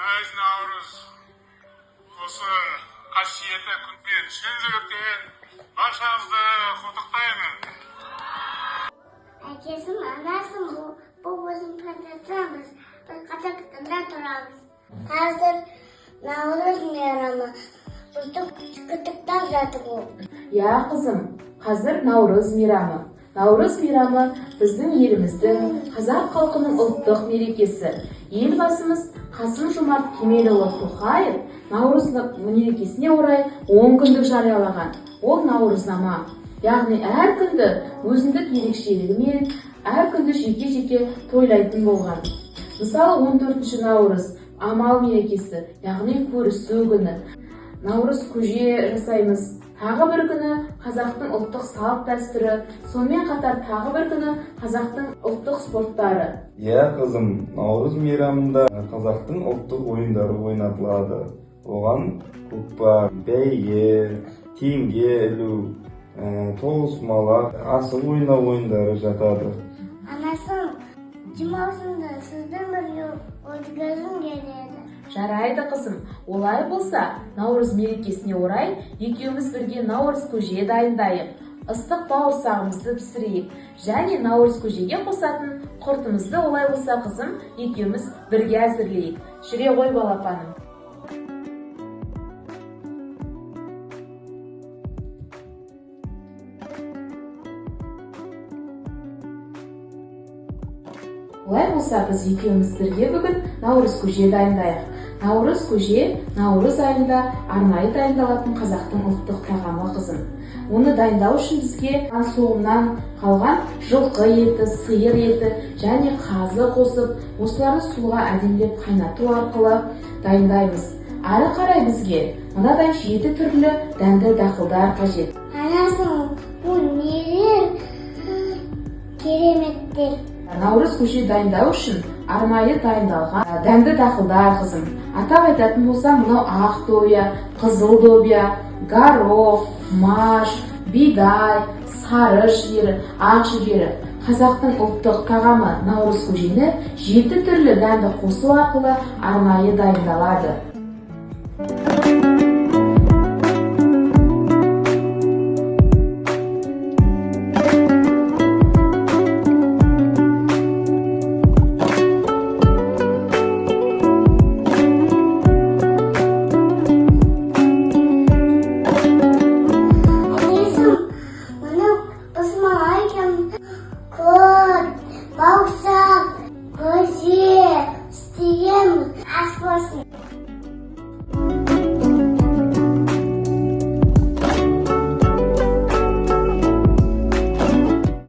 8 Navruz осы қасиетті күнмен шын жүректен баршаңызды құттықтаймын. Әкесін, анасын, бұбысын қадатамыз, біз қазақтанда тұрамыз. Қазір Наурыз мейрамы, жұрттың күттіктап жатыр ол. Қызым, қазір Наурыз мейрамы. Наурыз мейрамы біздің еліміздің қазақ халқының ұлттық мерекесі. Елбасымыз Қасым-Жомарт Кемелұлы Тоқаев Наурыз мерекесіне орай 10 күндік жариялаған. Ол Наурызнама. Яғни әр күнді өзіндік ерекшелігімен, әр күнді жеке-жеке тойлайтын болған. Мысалы 14 Наурыз амал мерекесі, яғни көрісу күні. Наурыз көже жасаймыз. Тағы бір күні қазақтың ұлттық салт дәстүрі, сонымен қатар тағы бір күні қазақтың ұлттық спорттары. Қызым, Наурыз мейрамында қазақтың ұлттық ойындары ойнатылады. Оған көкпар, бәйге, теңге ілу, тоғызқұмалақ, асық ойнау ойындары жатады. Анасым, демалысында сіздің бірге өткізгім келеді. Жарайды қызым, олай болса, Наурыз мерекесіне орай екеуміз бірге Наурыз көже дайындайық. Ыстық бауырсағымызды пісірейік. Және Наурыз көжеге қосатын құртымызды олай болса қызым, екеуміз бірге әзірлейік. Жүре ғой балапаным. Олай болса, біз екеуміз бірге бүгін Наурыз көже дайындайық. Наурыз көже Наурыз айында арнайы дайындалатын қазақтың ұлттық тағамы қызым. Оны дайындау үшін бізге соғымнан қалған жылқы еті, сиыр еті және қазы қосып, осыларды суға әдемілеп қайнату арқылы дайындаймыз. Ары қарай бізге мынадай 7 түрлі дәнді дақылдар қажет. Анасым, бұл нелер кереметтер. Наурыз көже дайындау үшін арнайы дайындалған дәнді дақылдар қызым. Атап айтатын болса, мынау ақ добия, қызыл добия, горох, маш, бидай, сары жері, ақ жүгері. Қазақтың ұлттық тағамы Наурыз көжені 7 түрлі дәнді қосу арқылы арнайы дайындалады. Бауырсақ, көже, істейміз, ас болсын.